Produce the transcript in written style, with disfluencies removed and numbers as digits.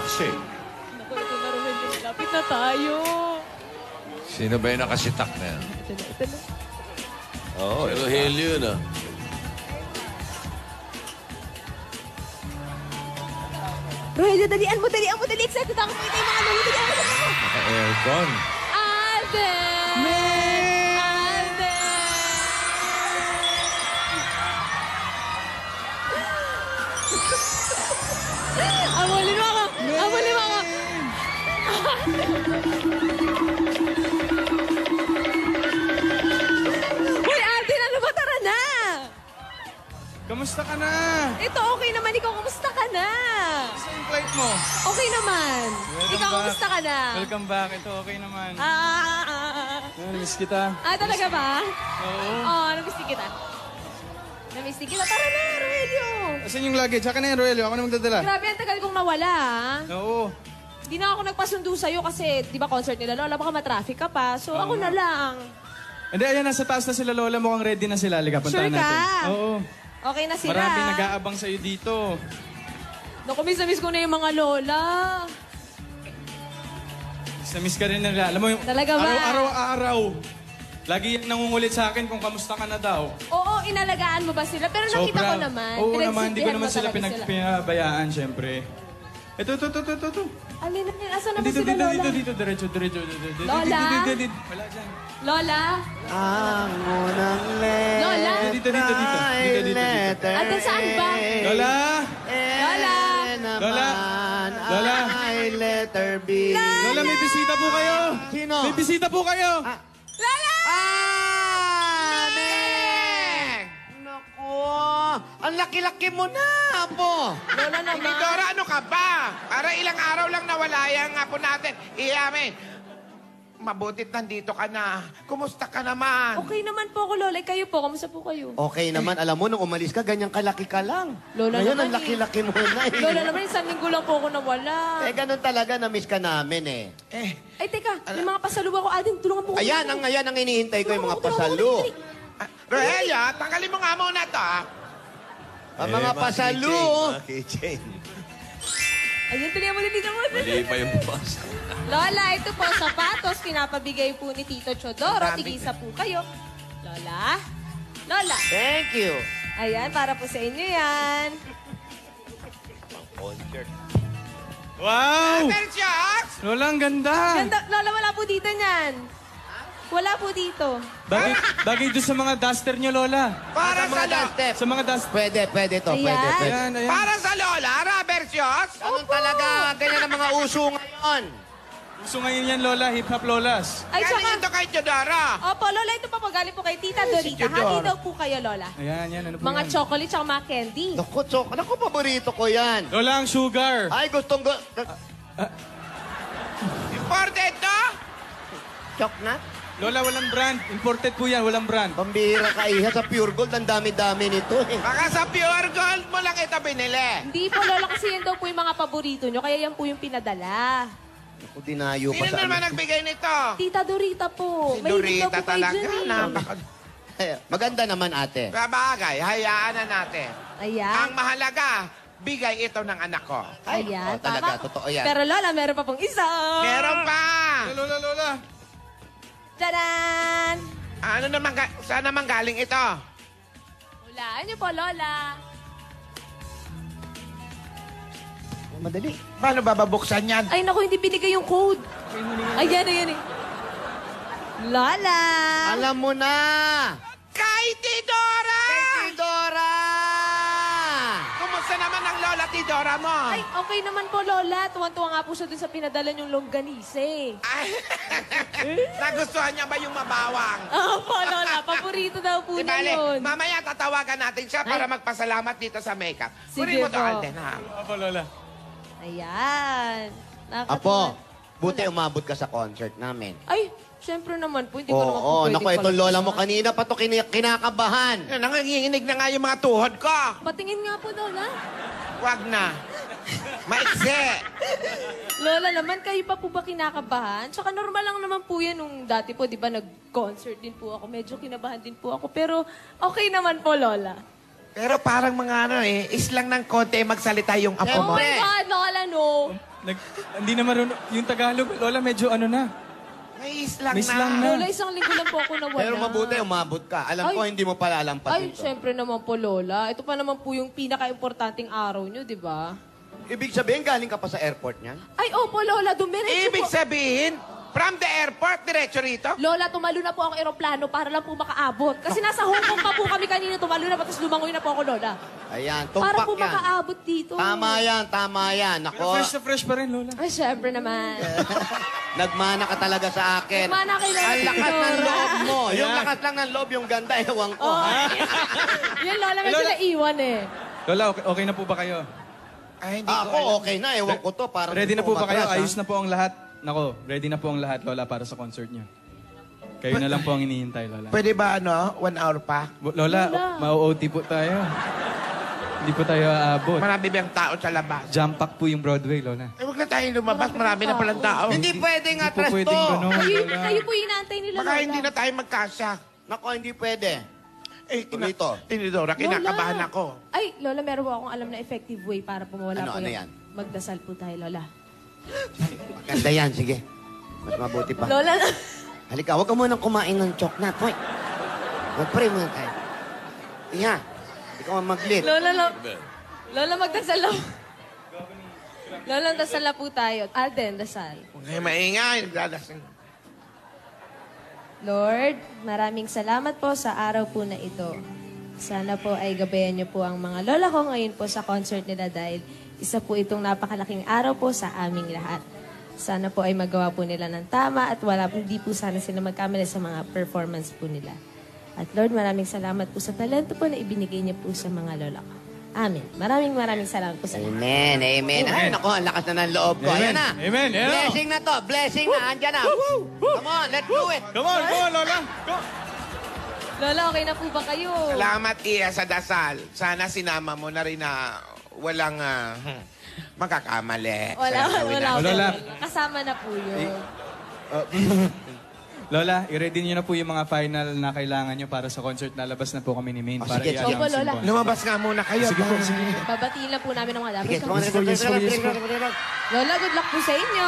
Shake. Naku, ito na rin. Lapit na tayo. Sino ba yung nakasitak na yan? Ito na. Oo, pero Helio yun ah. Rogelio, dalian mo, dalian mo, dali. Excited ako makita yung mga lolo. Dalian mo, dalian mo. Naka-aircon. Alden! Alden! Amulin mo ako! Amulin mo ako! Uy, Alden, ano ba? Tara na! Kamusta ka na? Ito, okay naman. Ikaw, kamusta ka na? Gusto yung flight mo? Okay naman. Ikaw, kamusta ka na? Welcome back. Ito, okay naman. Namiss kita. Talaga ba? Oo. Oo, namiss din kita. Namiss din kita. Tara na, Rogelio. Asan yung luggage? Saka na yan, Roelio. Ako na magdadala. Grabe, ang tagal kong nawala, ah. Oo. Hindi na ako nagpasundo sa'yo kasi, di ba, concert nila Lola, baka matraffic ka pa. So, ako na lang. Hindi, ayan, nasa taas na sila, Lola. Mukhang ready na sila. Halika, puntahan Sure ka? natin. Oo. Okay na sila. Marami nag-aabang sa'yo dito. Naku, miss ko na yung mga Lola. Miss ka rin nila. Alam mo yung Talaga ba? araw-araw. Lagi yan nangungulit sa akin kung kamusta ka na daw. Oo, inalagaan mo ba sila? Pero nakita ko naman. Oo naman, hindi ko Pinagsilbihan naman mo sila talaga pinabayaan, syempre. Ito. Alin na yun? Asan naman Dito, sila, Lola? dito. Diretso. Lola? Dito. Wala dyan. Lola? Ang unang letter. Lola? Dito. Andun saan ba? Lola? Lola? Lola? Ay, letter B. Lola, may bisita po kayo. Sino? May bisita po kayo. Lola! Neng! Naku, ang laki-laki mo na, Apo. Lola naman. Dora, ano ka ba? Para ilang araw lang nawala yung apo natin. Iyame, mabutit nandito ka na. Kumusta ka naman? Okay naman po ako, Lola. Kayo po, kamusta po kayo? Okay naman, alam mo, nung umalis ka, ganyang kalaki ka lang. Lola Ngayon, naman ang laki-laki mo na eh. Lola naman, isang linggo lang po ako nawala. Ganun talaga, na-miss ka namin eh. Ay, teka, may mga pasalubong ako. Alden, tulungan po ko. Ayan ang hinihintay ko, yung mga pasalu. Roelia, tanggalin mo nga muna to. Ang mga pasalu. Mga keychain. Ayun, tuloy mo dito mo. Mali pa yung bukas. Lola, ito po, sapatos. Pinapabigay po ni Tito Chodoro. Tigisa po kayo. Lola? Lola? Thank you. Ayan, para po sa inyo yan. Concert. Wow! Bertios! Lola, ang ganda. Ganda, Lola, wala po dito niyan. Wala po dito. Bagay doon sa mga duster niyo, Lola. Para sa mga dance step. Sa mga duster. Pwede to, Ayan. pwede. Ayan. Para sa Lola, Bertios? Ganun talaga, ganyan ang mga uso ngayon. Gusto ngayon yan, Lola. Hip-hop Lolas. Ay, Galing tsaka... ito kay Teodora. Opo, Lola, ito pa po. Galing po kay Tita Dorita. Teodoro. Hati daw po kayo, Lola. Ayan, yan. Ano po Mga yan? chocolate tsaka mga candy. Naku, paborito ko yan. Lola, ang sugar. Ay, gustong... Imported to? Choknat? Lola, walang brand. Imported po yan, walang brand. Pambihira ka, iha. Sa Pure Gold, ang dami-dami nito eh. Baka sa Pure Gold mo lang ito binili. Hindi po, Lola, kasi yan daw po yung mga paborito nyo. Kaya yan po yung pinadala. Naku, dinayo pa Sino sa... naman nagbigay nito? Tita Dorita po. Si Mahilig daw Dorita po kayo talaga. dyan eh. Maganda naman, ate. Babagay, hayaan na natin. Ayan. Ang mahalaga, bigay ito ng anak ko. Ayan. talaga, tama. totoo yan. Pero Lola, meron pa pong isa. Meron pa! Lola. Tadaan! Ano naman, saan naman galing ito? Hulaan niyo po, Lola. Madali. Paano bababuksan yan? Ay, naku, hindi binigay yung code. Ayan eh. Lola! Alam mo na! Kay Tidora! Dora! Kumusta naman ang lola Tidora mo? Ay, okay naman po, Lola. Tuwan-tuwa nga po siya dun sa pinadala niyong longganise. Ay, nagustuhan niya ba yung mabawang? Opo, Lola. Paborito daw po Di niya bale, yun. mamaya tatawagan natin siya para magpasalamat dito sa makeup. Sige Kunin mo to, po. Alden, ha? Opo, Lola. Ayan. Apo, buti umabot ka sa concert namin. Ay, syempre naman po. Hindi ko naman po Oo, pwedeng naku, itong lola mo palagpasan. kanina pa to kinakabahan. Nanganginginig na nga yung mga tuhod ko. Patingin nga po, Lola. Wag na. Maiksi. Lola naman, kayo pa po ba kinakabahan? Tsaka normal lang naman po yan nung dati po, di ba, nag-concert din po ako. Medyo kinabahan din po ako. Pero okay naman po, Lola. Pero parang mga islang ng konti magsalita yung apo Oh mo. my God, Lola, no. Hindi na marunong. Yung Tagalog, Lola, medyo ano na. May islang May islang na. na. Lola, isang linggo lang po ako nawala. Pero mabuti, umabot ka. Alam ko, Ay. hindi mo pala Ay, alampasin to. syempre naman po, Lola. Ito pa naman po yung pinaka-importanting araw nyo, di ba? Ibig sabihin, galing ka pa sa airport niyan? Ay, opo, Lola. Dumiretso Ibig po. sabihin, from the airport, diretso rito? Lola, tumalo na po ang eroplano para lang po makaabot. Kasi nasa Hong Kong pa po kami kanina. Tumalo na pa, tapos lumangoy na po ako, Lola. Ayan, Para tumpak po yan. makaabot dito. Tama yan, tama yan. Pero Ako, fresh na fresh pa rin, Lola. Ay, syempre naman. nagmana ka talaga sa akin. Mana kay Lola Ang lakas ng Tidora. loob mo. Yung Ayan. lakas lang ng loob, yung ganda, ewan ko. Oh. ha? Yan, Lola, medyo Lola. naiwan eh. Lola, okay na po ba kayo? Ay, hindi ko alam. Ako, okay na. Ewan ko to. Parang Ready na gusto po ko ba kayo? matras, ha? Ayos na po ang lahat. Nako, ready na po ang lahat, Lola, para sa concert niyo. Kayo na lang po ang inihintay, Lola. Pwede ba 1 hour pa? Lola, mau-OT po tayo. Hindi po tayo aabot. Marami bang tao sa labas? Jump pack po yung Broadway, Lola. Eh, huwag na tayong lumabas. Marami na palang tao. Hindi pwedeng Hindi po atras to. pwedeng ganun, Lola. Kayo po inaantay nila, Baka Lola. hindi na tayo magkasya. Nako, hindi pwede. Eh, Rito. Tinidora, kinakabahan ako. Ay, Lola, meron po akong alam na effective way para pumawala Ano, po ano yung... yan? Magdasal po tayo, Lola. Maganda yan, sige. Mas mabuti pa. Lola, Halika, huwag ka munang kumain ng choknat. Hoy, mag-pray muna tayo. Iha, hindi ka maglit. Lola, magdasal na. Lola, dasal na po tayo. Alden, dasal. Huwag kayo maingay. Nagdadasin. Lord, maraming salamat po sa araw po na ito. Sana po ay gabayan niyo po ang mga lola ko ngayon po sa concert nila dahil isa po itong napakalaking araw po sa aming lahat. Sana po ay magawa po nila ng tama at hindi po sana sila magkamali sa mga performance po nila. At Lord, maraming salamat po sa talento po na ibinigay niyo po sa mga lola ko. Amen. Maraming salamat po sa inyo. Amen, amen. Ay, naku, ang lakas na ng loob ko. Amen. Ayan na. Amen, ayan na. Blessing na to, blessing na. Andyan na. Come on, let's do it. Come on, Lola. Go. Lola, okay na po ba kayo? Salamat, Iya, sa dasal. Sana sinama mo na rin na walang makakakamali. Wala. Lola. Kasama na po yun. Lola, i-ready niyo na po yung mga final na kailangan niyo para sa concert. Lalabas na po kami ni Maine Oh, para sige, i-announce sige. Opo, Lola. yung concert. Lumabas nga muna kayo. Sige po, sige. Babatiin lang po namin ang mga dapat. Sige, come on, let's go. Yes po, yes po. Lola, good luck po sa inyo.